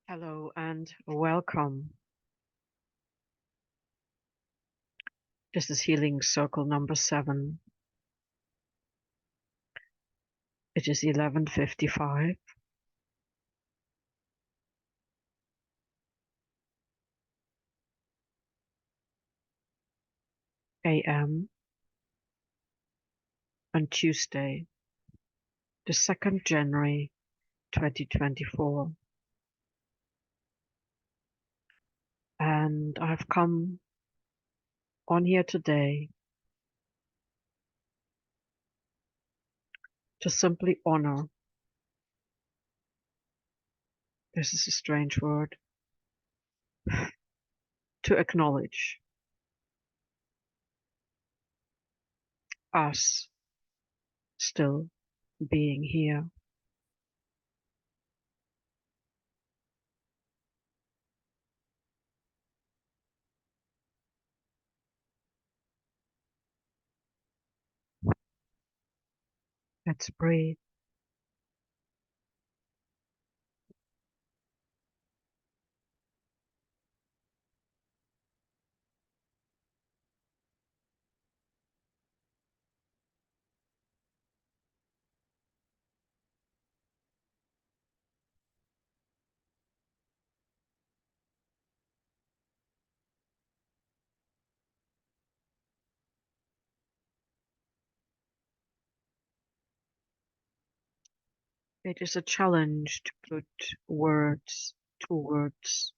Hello and welcome. This is Healing Circle number 7. It is 11:55 a.m. on Tuesday, the 2nd January 2024. And I've come on here today to simply honor, this is a strange word, to acknowledge us still being here. Let's breathe. It is a challenge to put words towards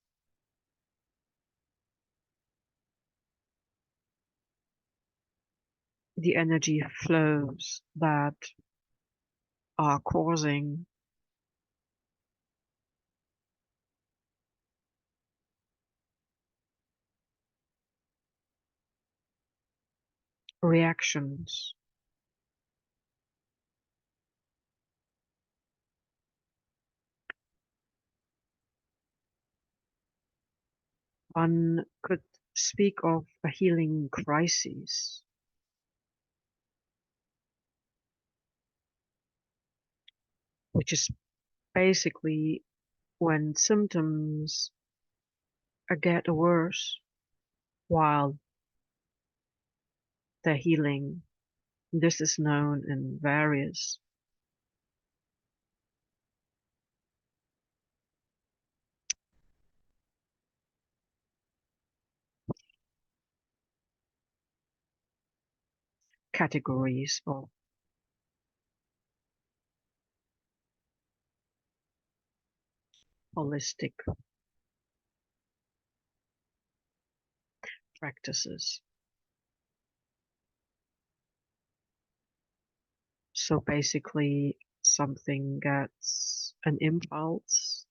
the energy flows that are causing reactions. One could speak of a healing crisis, which is basically when symptoms get worse while they're healing. This is known in various categories of holistic practices. So basically, something gets an impulse,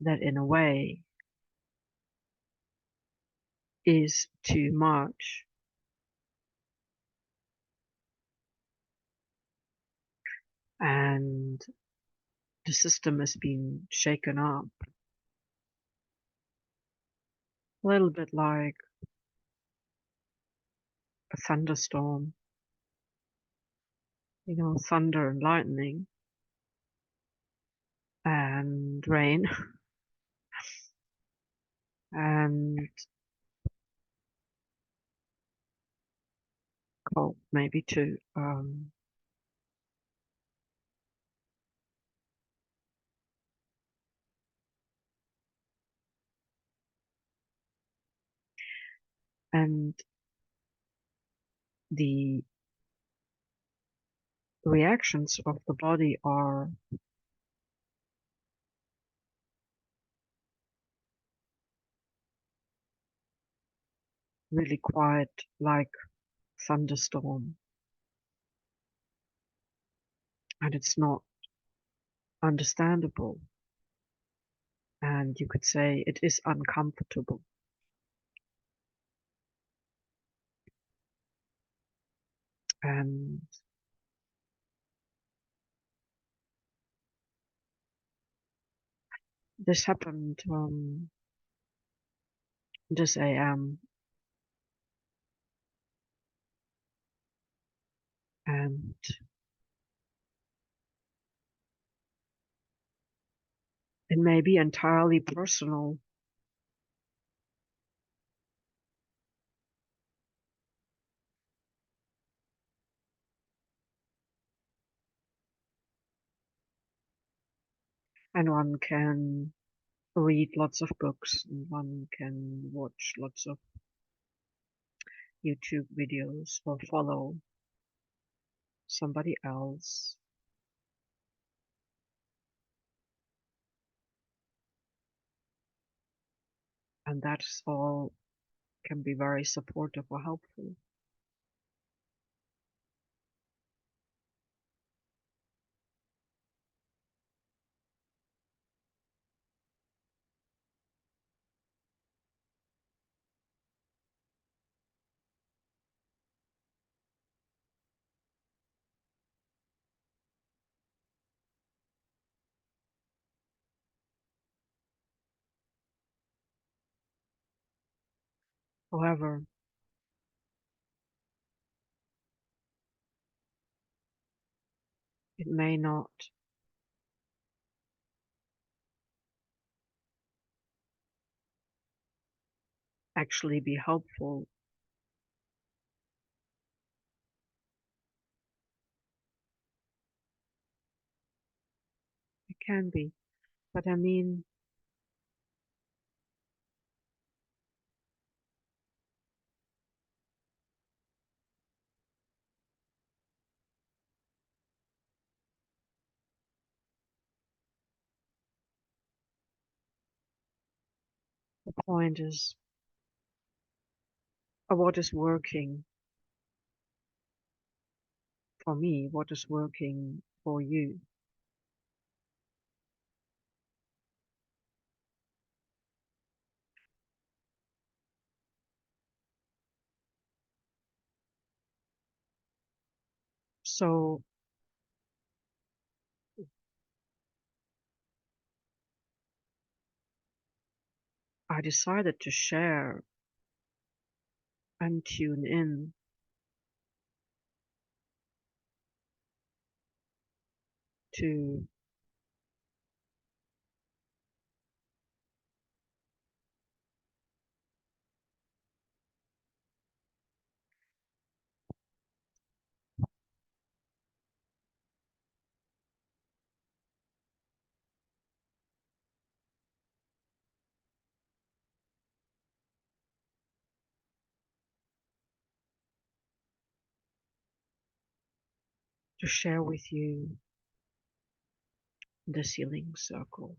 that in a way is too much, and the system has been shaken up, a little bit like a thunderstorm, thunder and lightning and rain and cold maybe too. And the reactions of the body are really quite like thunderstorm, and it's not understandable, and you could say it is uncomfortable. And this happened this AM, And it may be entirely personal. And one can read lots of books, and one can watch lots of YouTube videos or follow somebody else. And that's all can be very supportive or helpful. However, it may not actually be helpful. It can be, but I mean, the point is what is working for me, what is working for you. So I decided to share and tune in to share with you this healing circle.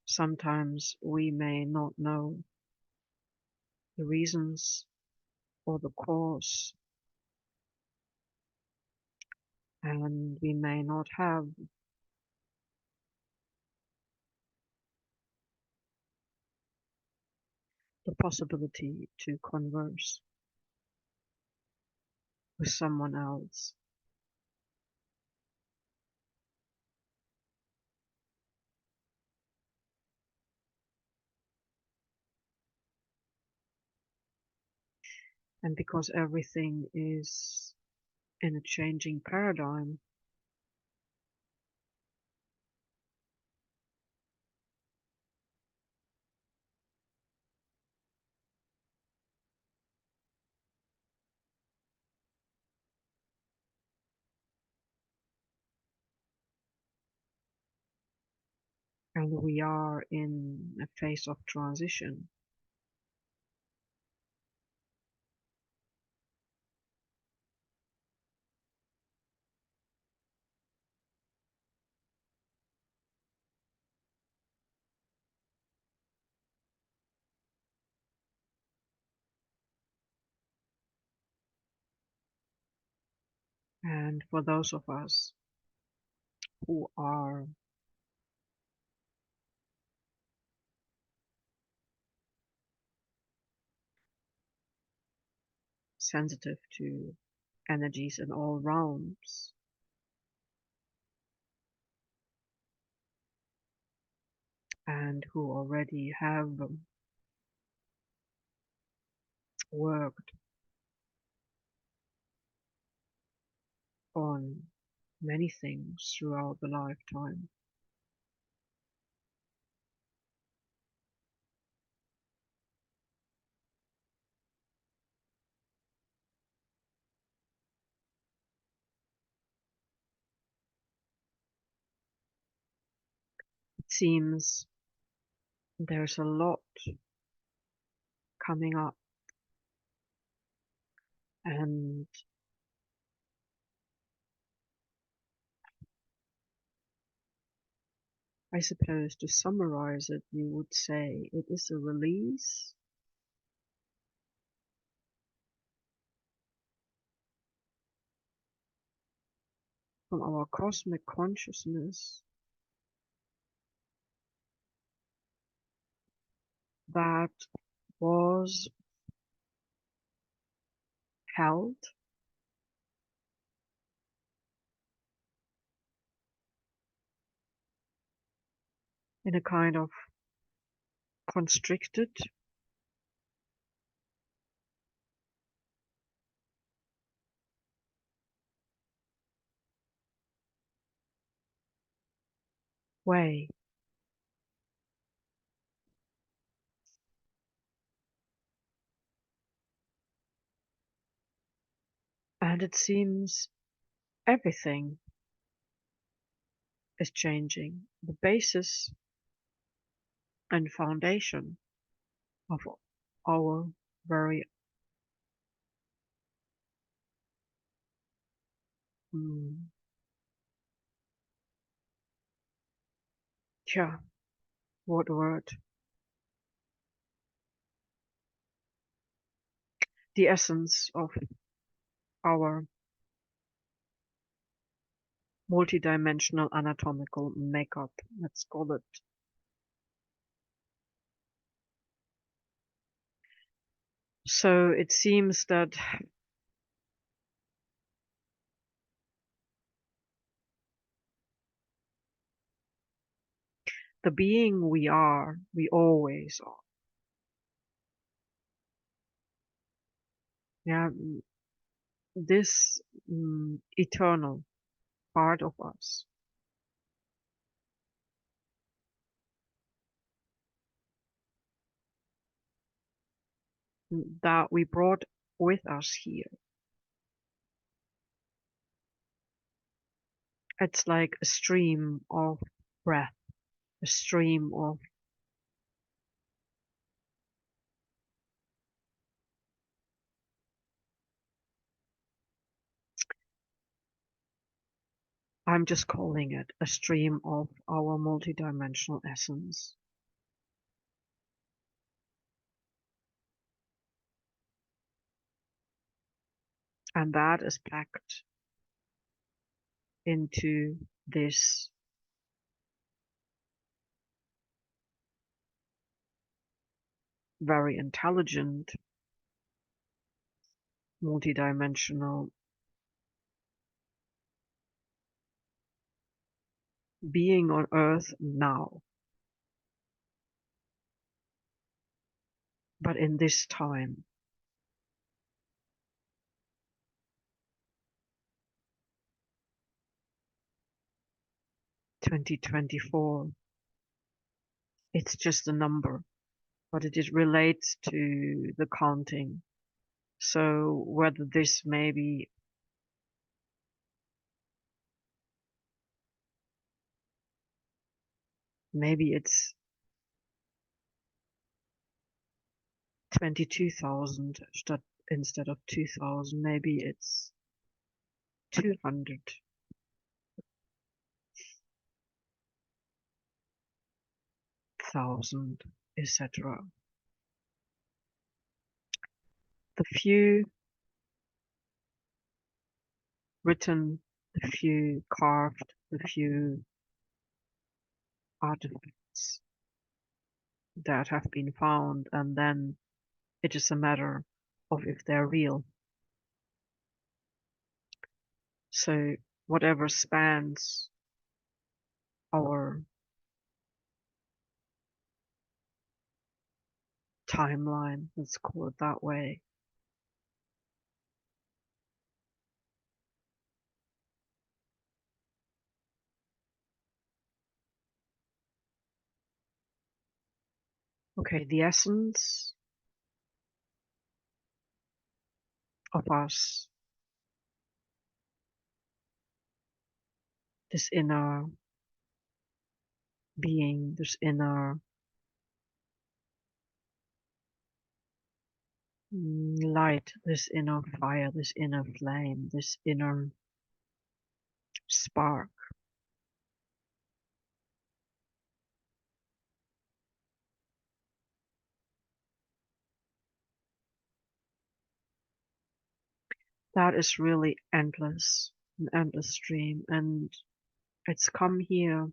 Sometimes we may not know the reasons or the cause, and we may not have the possibility to converse with someone else. And because everything is in a changing paradigm, and we are in a phase of transition, and for those of us who are sensitive to energies in all realms, and who already have worked on many things throughout the lifetime. It seems there's a lot coming up, and I suppose to summarize it, you would say it is a release from our cosmic consciousness that was held in a kind of constricted way. And it seems everything is changing. The basis and foundation of our very mm, yeah, what word? The essence of our multidimensional anatomical makeup, let's call it. So it seems that the being we are, we always are. Yeah, this eternal part of us that we brought with us here. It's like a stream of breath, a stream of I'm just calling it a stream of our multidimensional essence. And that is packed into this very intelligent, multidimensional being on Earth now. But in this time, 2024, it's just a number, but it relates to the counting. So whether this maybe it's 22,000 instead of 2,000, maybe it's 200,000, etc. The few written, the few carved, the few artifacts that have been found, and then it is a matter of if they're real. So whatever spans our timeline, let's call it that way, Okay, the essence of us, this inner being, this inner light, this inner fire, this inner flame, this inner spark, that is really endless, an endless stream, and it's come here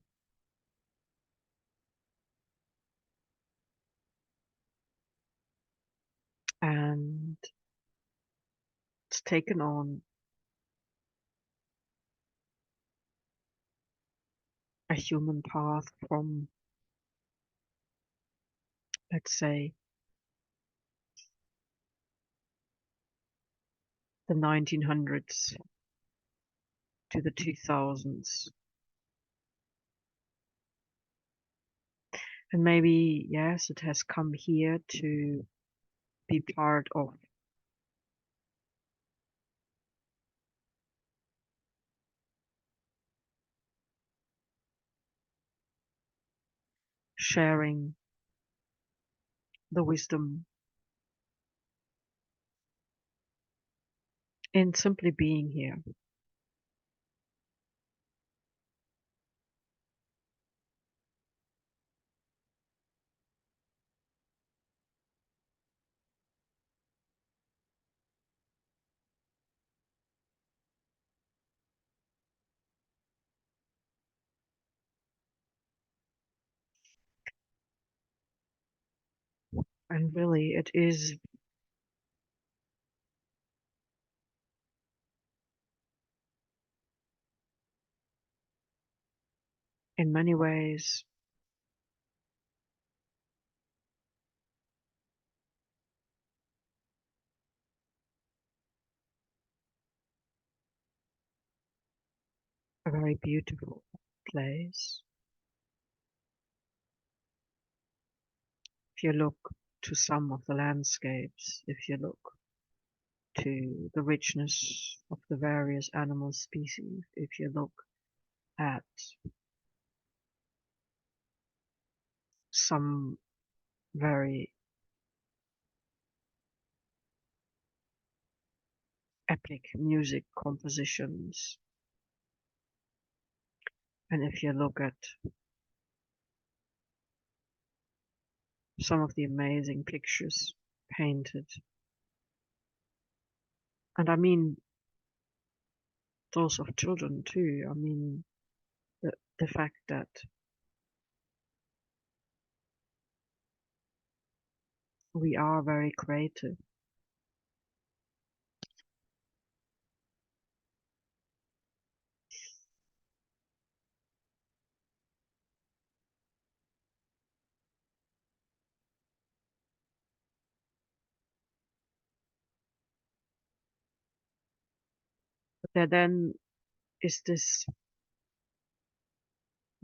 and it's taken on a human path from, let's say, the 1900s to the 2000s. And maybe, yes, it has come here to be part of sharing the wisdom in simply being here. And really, it is in many ways a very beautiful place. If you look to some of the landscapes, if you look to the richness of the various animal species, if you look at some very epic music compositions, and if you look at some of the amazing pictures painted, and I mean those of children too, I mean the, the fact that we are very creative. But there then is this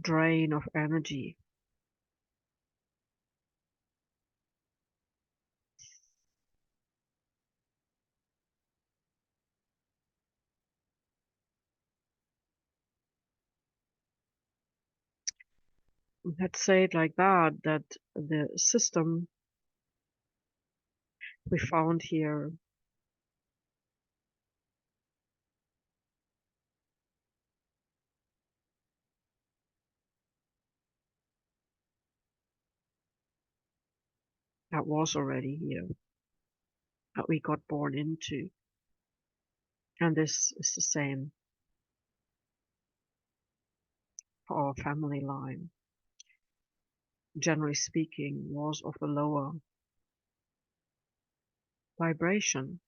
drain of energy. Let's say it like that, that the system we found here that was already here, that we got born into. And this is the same for our family line. Generally speaking, was of a lower vibration.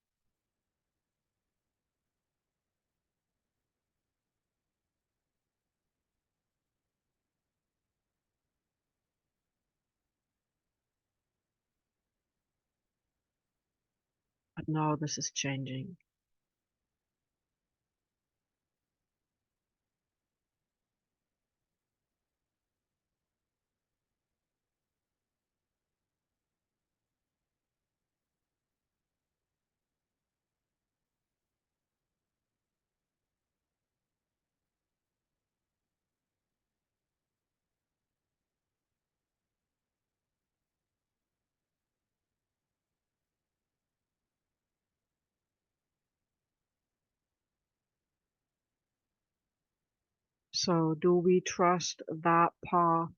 But now this is changing. So do we trust that path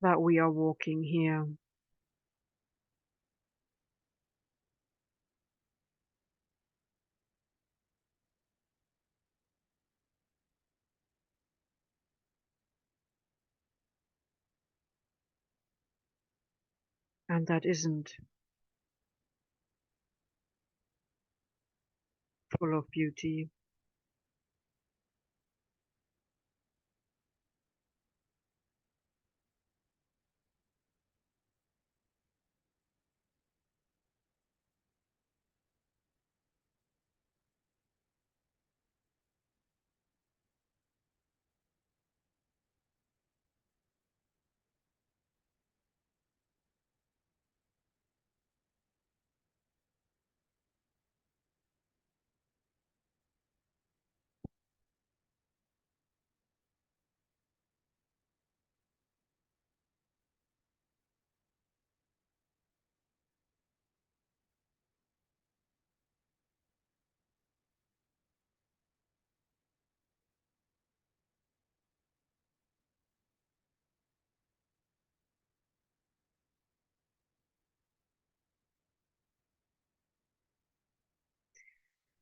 that we are walking here? And that isn't full of beauty.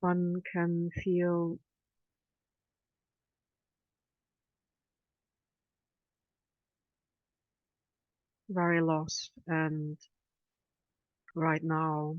One can feel very lost, and right now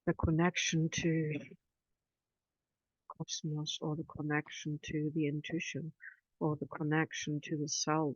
the connection to cosmos, or the connection to the intuition, or the connection to the self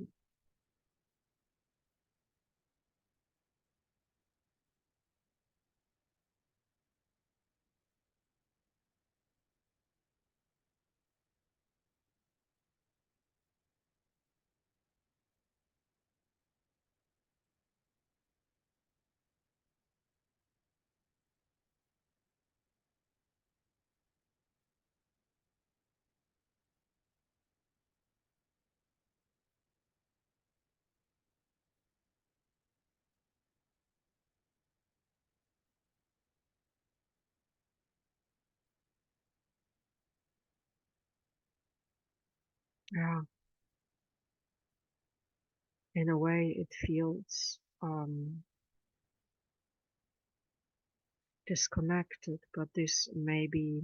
yeah, in a way it feels disconnected, but this may be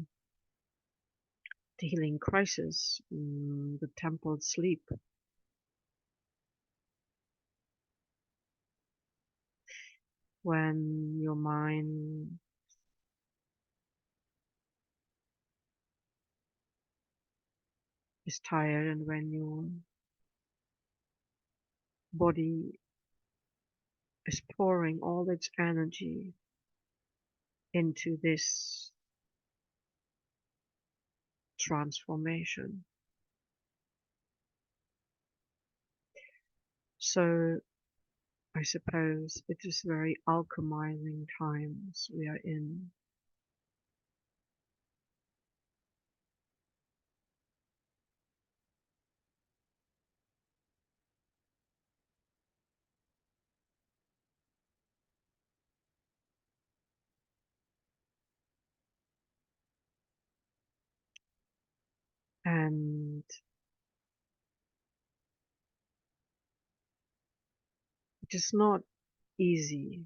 the healing crisis, the temple sleep, when your mind is tired and when your body is pouring all its energy into this transformation. So I suppose it is very alchemizing times we are in. And it is not easy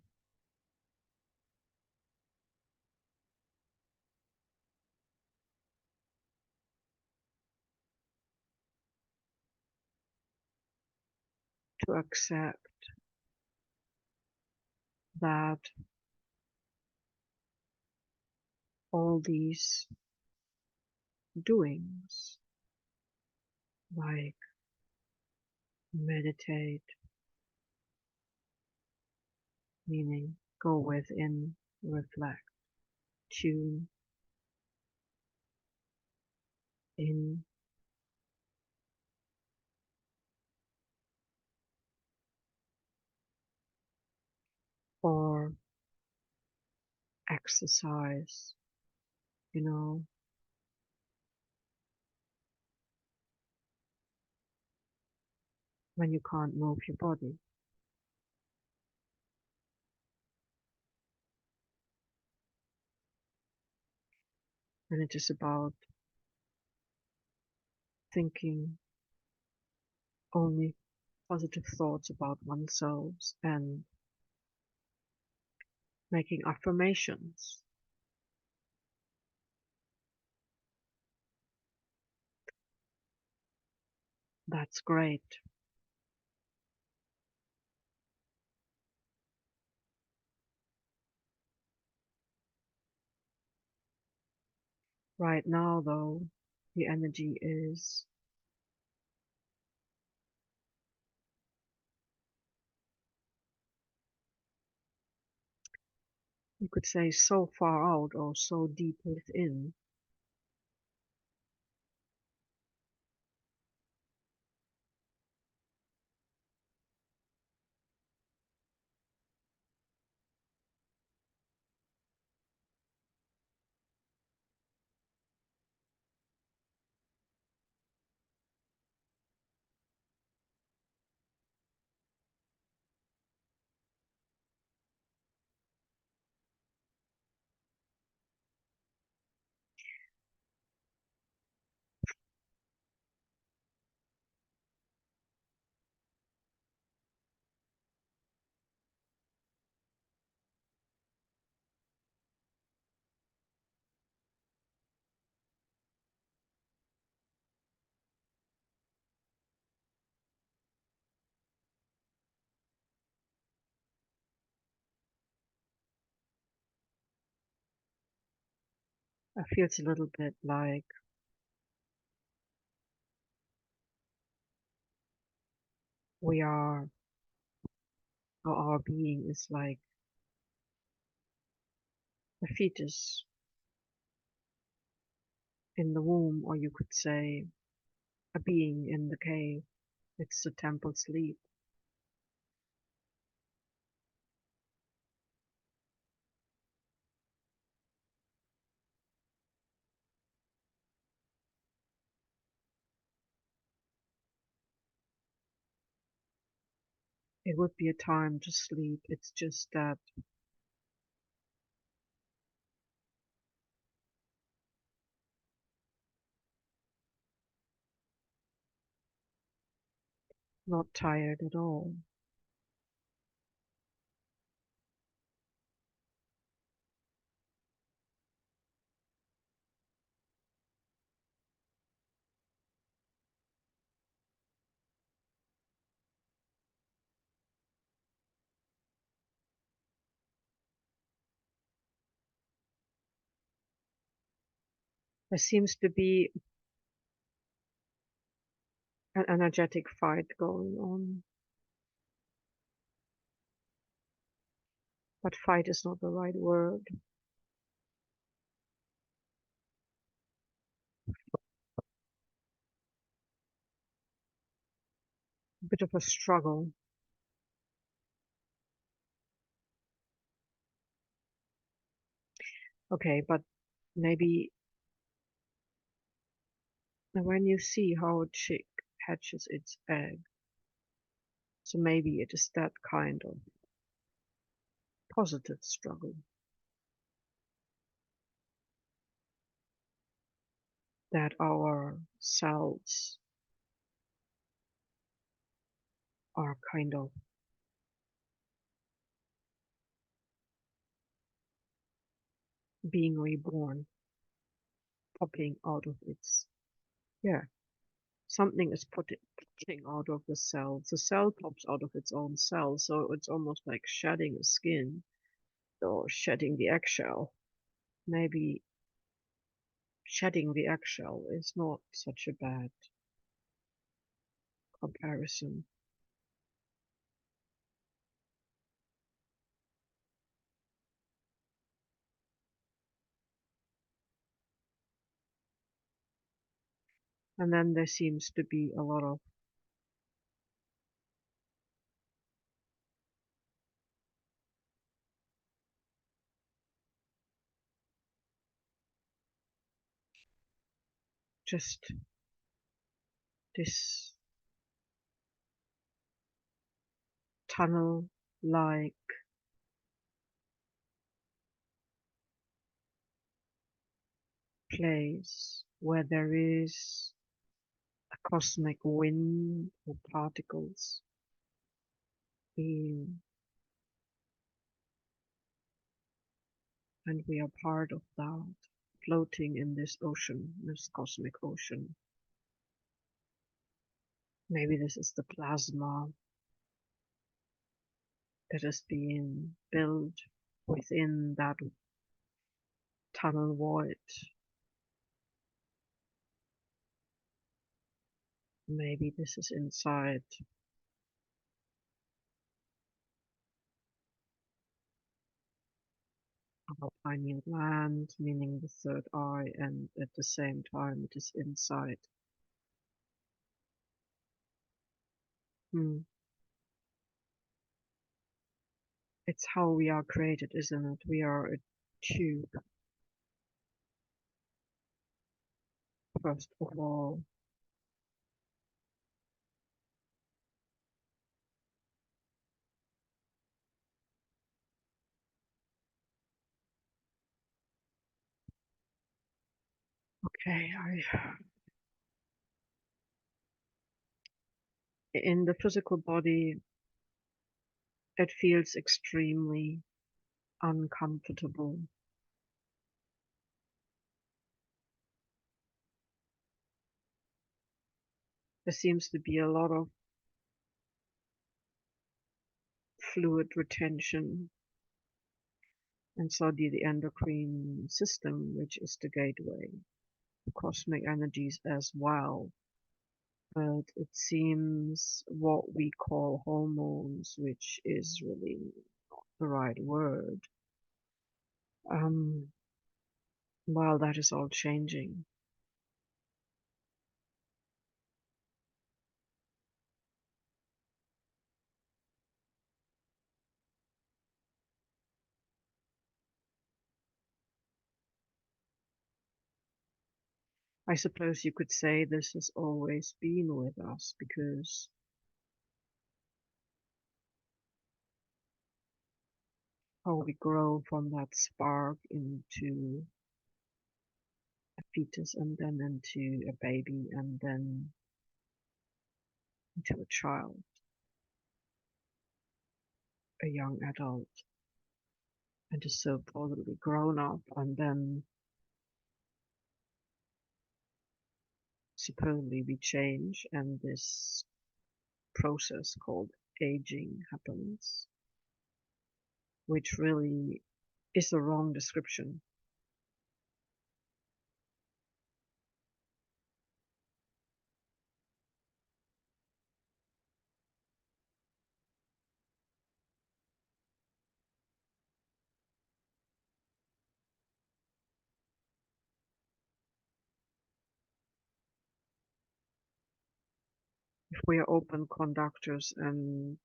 to accept that all these doings, like meditate, meaning go within, reflect, tune in, exercise, you know, when you can't move your body. And it is about thinking only positive thoughts about oneself and making affirmations. That's great. Right now, though, the energy is you could say so far out or so deep within. It feels a little bit like we are, or our being is like a fetus in the womb, or you could say a being in the cave. It's the temple sleep. It would be a time to sleep. It's just that not tired at all. There seems to be an energetic fight going on. But fight is not the right word. A bit of a struggle. Okay, but maybe when you see how a chick hatches its egg, so maybe it is that kind of positive struggle that our cells are kind of being reborn, popping out of its, yeah, something is putting out of the cell. The cell pops out of its own cell, so it's almost like shedding a skin or shedding the eggshell. Maybe shedding the eggshell is not such a bad comparison. And then there seems to be a lot of just this tunnel-like place where there is a cosmic wind or particles being, and we are part of that, floating in this ocean, this cosmic ocean. Maybe this is the plasma that is being built within that tunnel void. Maybe this is inside our pineal gland, meaning the third eye, and at the same time it is inside. It's how we are created, isn't it? We are a tube, first of all. Okay, in the physical body, it feels extremely uncomfortable. There seems to be a lot of fluid retention, and so the endocrine system, which is the gateway, cosmic energies as well. But it seems what we call hormones, which is really not the right word, while that is all changing. I suppose you could say this has always been with us, because how we grow from that spark into a fetus, and then into a baby, and then into a child, a young adult, and is so totally grown up, and then supposedly we change, and this process called aging happens, which really is the wrong description. If we are open conductors and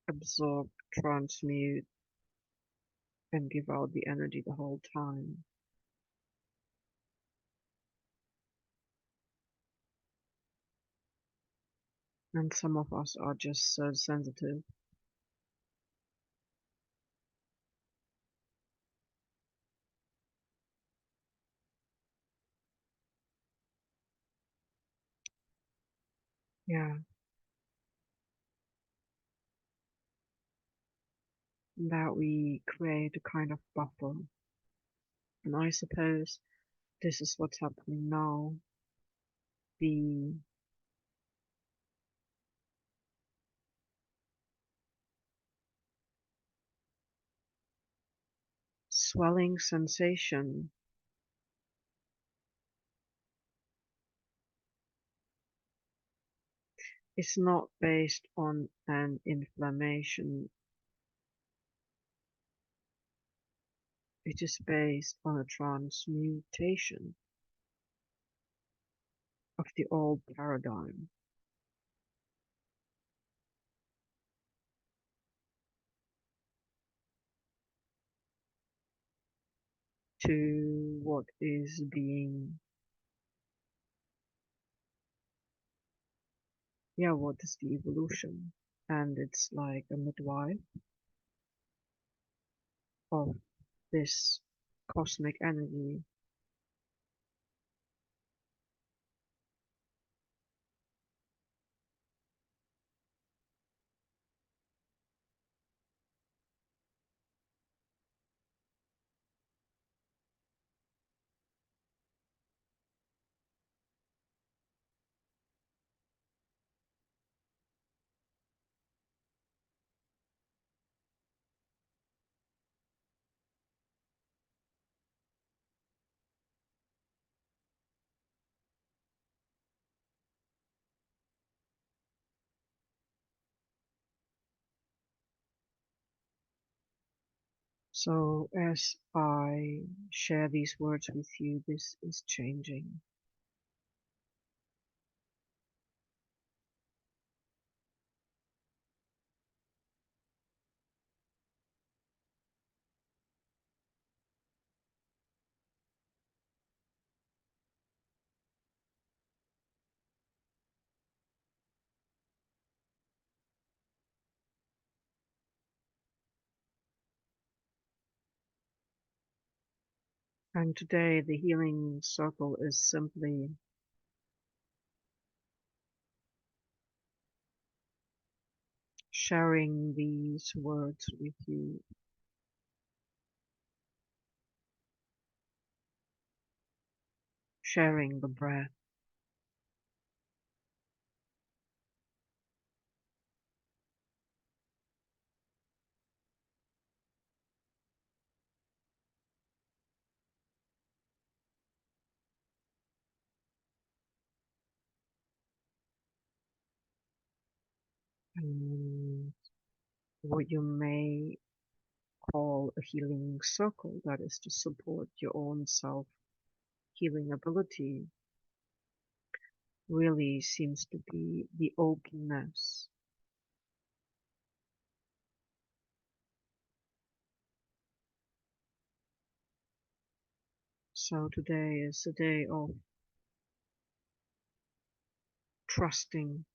absorb, transmute, and give out the energy the whole time, and some of us are just so sensitive. Yeah, that we create a kind of buffer. And I suppose this is what's happening now. The swelling sensation is not based on an inflammation. It is based on a transmutation of the old paradigm to what is being, what is the evolution? And it's like a midwife of this cosmic energy. So as I share these words with you, this is changing. And today the healing circle is simply sharing these words with you, sharing the breath, and what you may call a healing circle, that is to support your own self-healing ability, really seems to be the openness. So today is a day of trusting,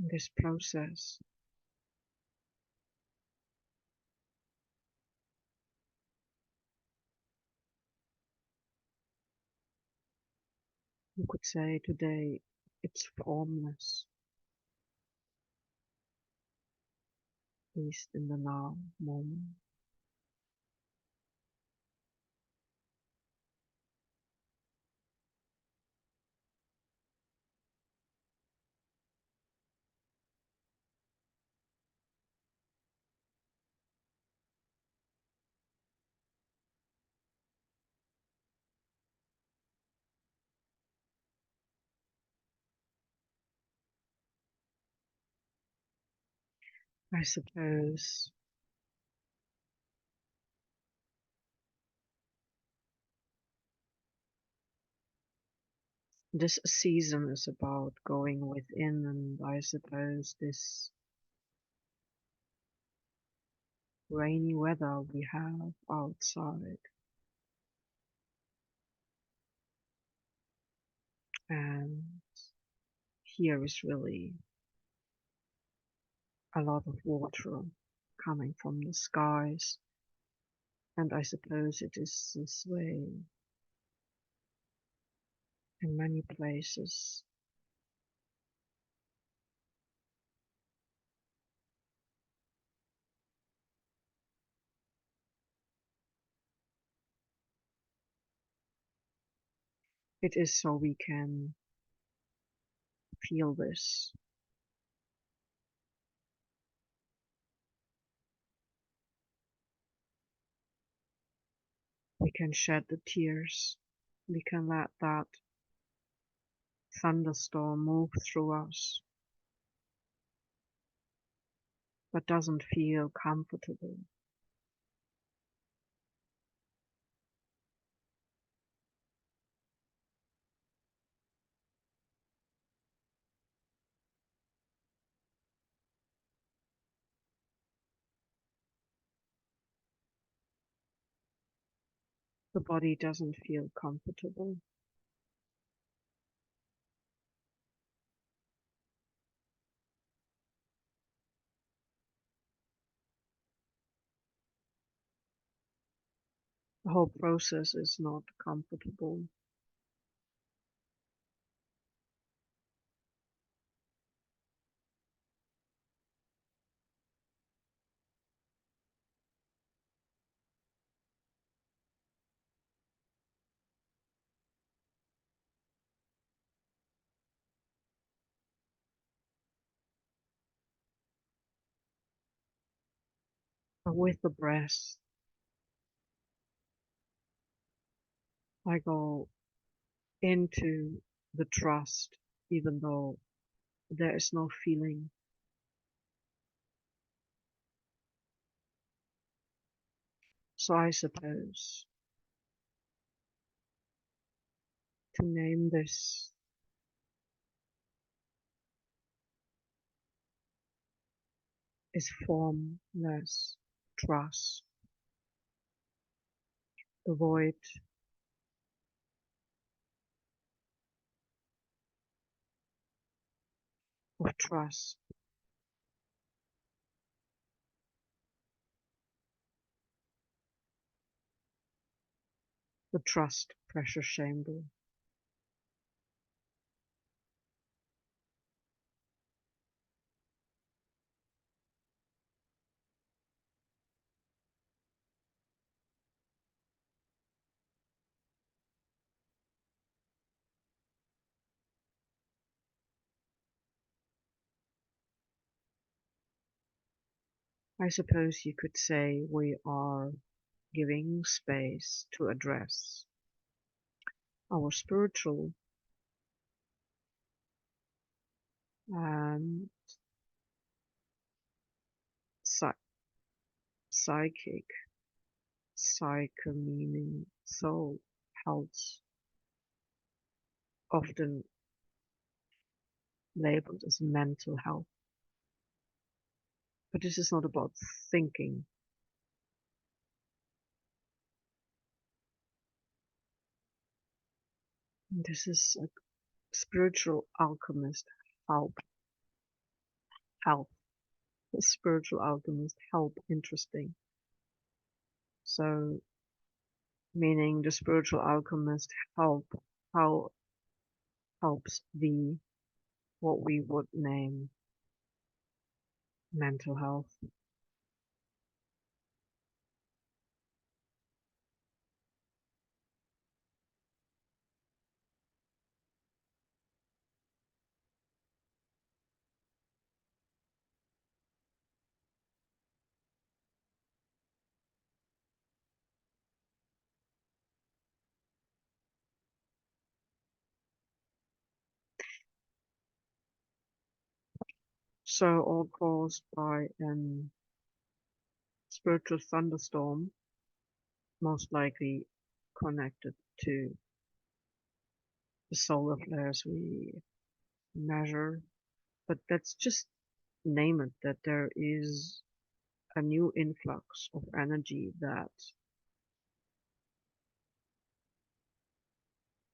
this process. You could say today it's formless, at least in the now moment. I suppose this season is about going within, and I suppose this rainy weather we have outside, and here is really a lot of water coming from the skies, and I suppose it is this way in many places. It is so we can feel this. We can shed the tears. We can let that thunderstorm move through us, but doesn't feel comfortable. The body doesn't feel comfortable. The whole process is not comfortable. But with the breath, I go into the trust, even though there is no feeling. So I suppose to name this is formless trust, the void of trust, the trust pressure chamber. I suppose you could say we are giving space to address our spiritual and psychic, psyche meaning soul health, often labeled as mental health. But this is not about thinking. This is a spiritual alchemist help, help. A spiritual alchemist help interesting. So meaning the spiritual alchemist how helps the what we would name mental health. So all caused by an spiritual thunderstorm, most likely connected to the solar flares we measure. But let's just name it that there is a new influx of energy that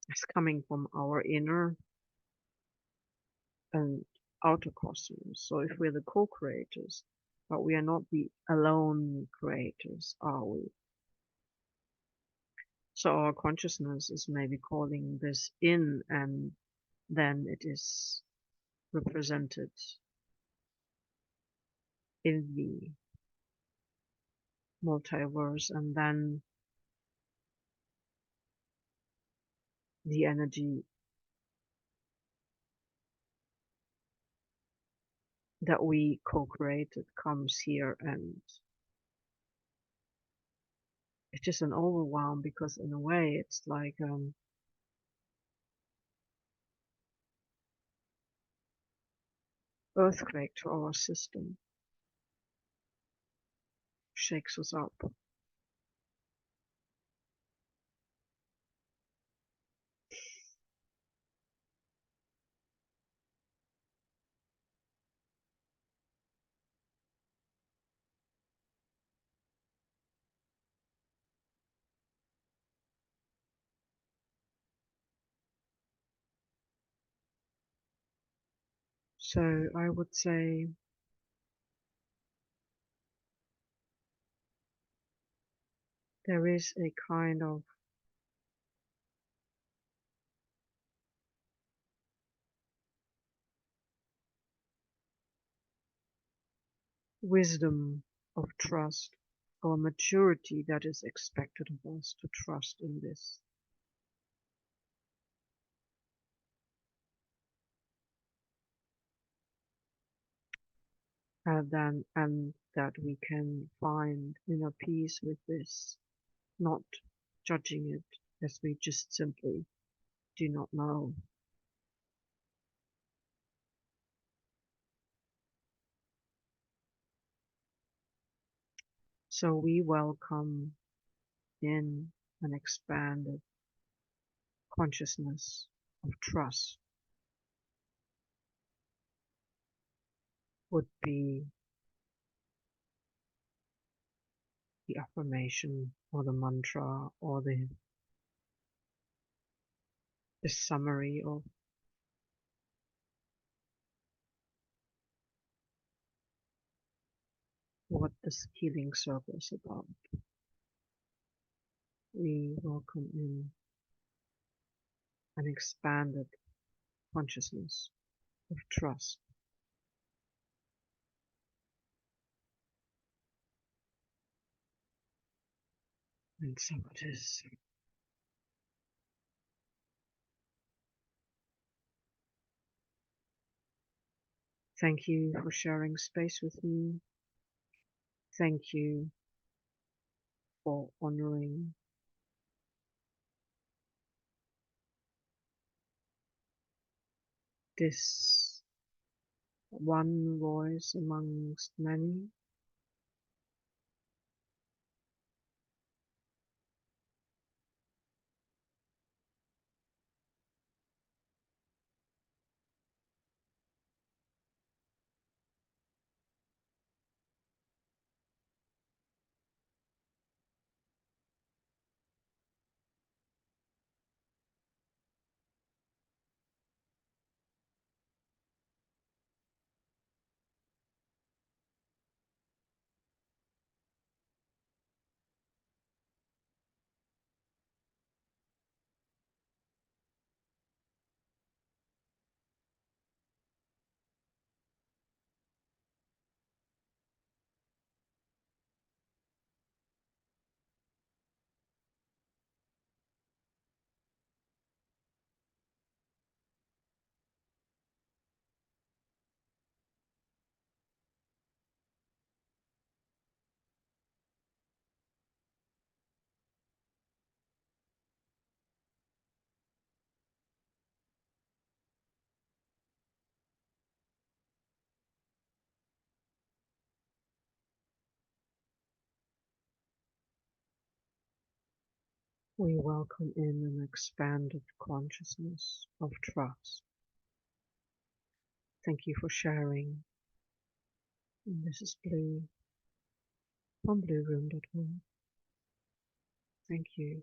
is coming from our inner and outer cosmos. So if we're the co-creators, but we are not the alone creators, are we? So our consciousness is maybe calling this in, and then it is represented in the multiverse, and then the energy that we co-created comes here, and it's just an overwhelm, because in a way it's like earthquake to our system, shakes us up. So I would say there is a kind of wisdom of trust or maturity that is expected of us to trust in this. And that we can find inner peace with this, not judging it as we just simply do not know. So we welcome in an expanded consciousness of trust would be the affirmation or the mantra or the summary of what this healing circle is about. We welcome in an expanded consciousness of trust. And so it is. Thank you for sharing space with me. Thank you for honoring this one voice amongst many. We welcome in an expanded consciousness of trust. Thank you for sharing. And this is Blue from blueroom.org. Thank you.